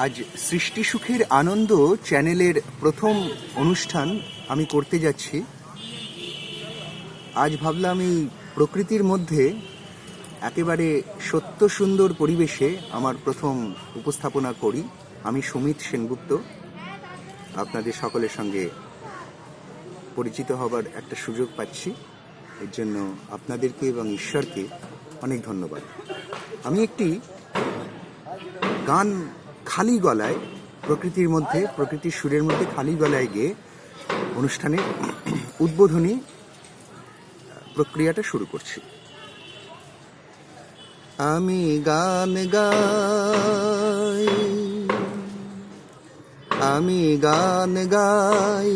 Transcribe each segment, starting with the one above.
আজ সৃষ্টি সুখের আনন্দ চ্যানেলের প্রথম অনুষ্ঠান আমি করতে যাচ্ছি। আজ ভাবলাম এই প্রকৃতির মধ্যে একেবারে সত্য সুন্দর পরিবেশে আমার প্রথম উপস্থাপনা করি। আমি সুমিত সেনগুপ্ত, আপনাদের সকলের সঙ্গে পরিচিত হবার একটা সুযোগ পাচ্ছি। এর জন্য আপনাদেরকে এবং ঈশ্বরকে অনেক ধন্যবাদ। আমি একটি গান খালি গলায় প্রকৃতির মধ্যে, প্রকৃতির সুরের মধ্যে খালি গলায় গিয়ে অনুষ্ঠানের উদ্বোধনী প্রক্রিয়াটা শুরু করছি। আমি গান গাই, আমি গান গাই,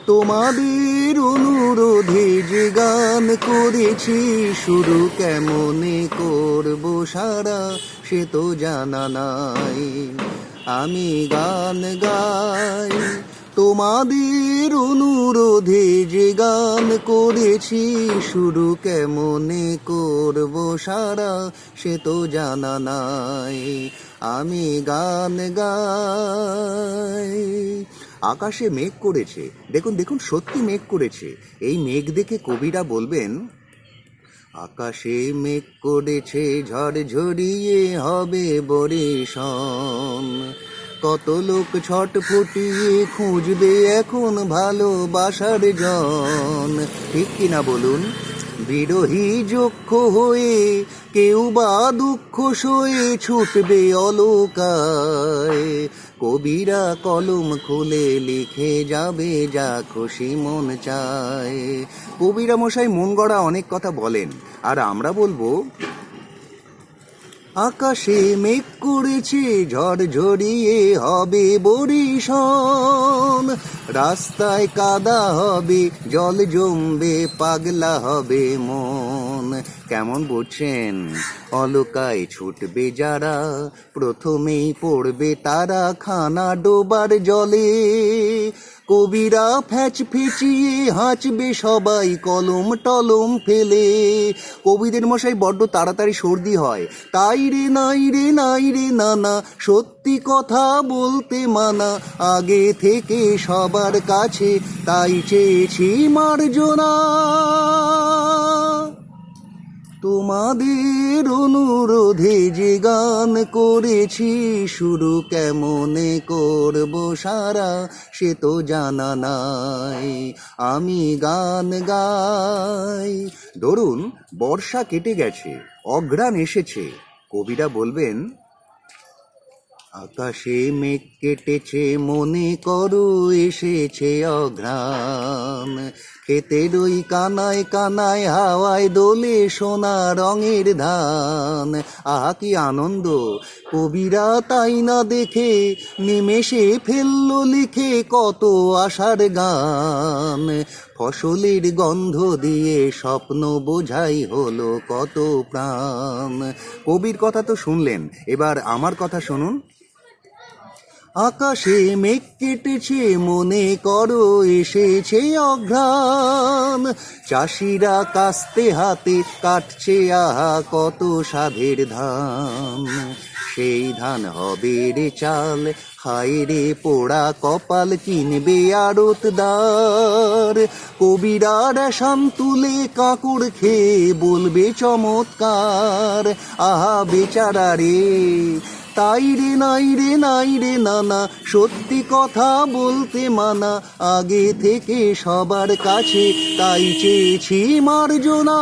তোমাদের অনুরোধে যে গান করেছি, শুরু কেমনে করব সারা সে তো জানা নাই। আমি গান গাই, তোমাদের অনুরোধে যে গান করেছি, শুরু কেমনে করব সারা সে তো জানা নাই। আমি গান গাই। আকাশে মেঘ করেছে, দেখুন দেখুন, সত্যি মেঘ করেছে। এই মেঘ দেখে কবিরা বলবেন, আকাশে মেঘ করেছে ঝড় ঝরিয়ে হবে বরিশন, কত লোক ছটফটিয়ে খুঁজবে এখন ভালোবাসার জন। ঠিক কিনা বলুন? বিরহী যক্ষ হয়ে কেউ বা দুঃখ সয়ে ছুটবে অলোকায়, কবিরা কলম খুলে লিখে যাবে যা খুশি মন চায়। কবিরা মশাই মন গড়া অনেক কথা বলেন, আর আমরা বলবো, আকাশে মেঘ করেছে ঝড় ঝরিয়ে হবে বরিশন, রাস্তায় কাদা হবে, জল জমবে, পাগলা হবে মন। কেমন বুঝছেন? অলকায় ছুটবে যারা, প্রথমেই পড়বে তারা খানা ডোবার জলে, কবিরা ফ্যাচ ফেঁচিয়ে হাঁচবে সবাই কলম টলম ফেলে। কবিদের মশাই বড্ড তাড়াতাড়ি সর্দি হয়, তাই রে নাই রে নাই রে নানা, সত্যি কথা বলতে মানা, আগে থেকে সবার কাছে তাই চেয়েছি মার্জনা। তোমাদের অনুরোধে যে গান করেছি, শুরু কেমনে করব সারা সে তো জানা নাই। আমি গান গাই। ধরুন বর্ষা কেটে গেছে, অঘ্রাণ এসেছে, কবিরা বলবেন, আকাশে মেঘ কেটেছে মনে করো এসেছে অঘ্রাণ, খেতের ওই কানায় কানায় হাওয়ায় দোলে সোনা রঙের ধান। আহা কি আনন্দ! কবিরা তাই না দেখে নিমেষে ফেললো লিখে কত আশার গান, ফসলের গন্ধ দিয়ে স্বপ্ন বোঝাই হলো কত প্রাণ। কবির কথা তো শুনলেন, এবার আমার কথা শুনুন। আকাশে মেঘ কেটেছে মনে করো এসেছে অঘ্রাণ, চাষিরা কাস্তে হাতে কাটছে আহা কত সাধের ধান, সেই ধান হবে রে চাল, হায় রে পোড়া কপাল কিনবে আড়তদার, কবিরা রেশম তুলে কাঁকড় খেয়ে বলবে চমৎকার। আহা বেচারা রে, তাই রে নাই রে নাই রে নানা, সত্যি কথা বলতে মানা, আগে থেকে সবার কাছে তাই চেয়েছি মার্জনা।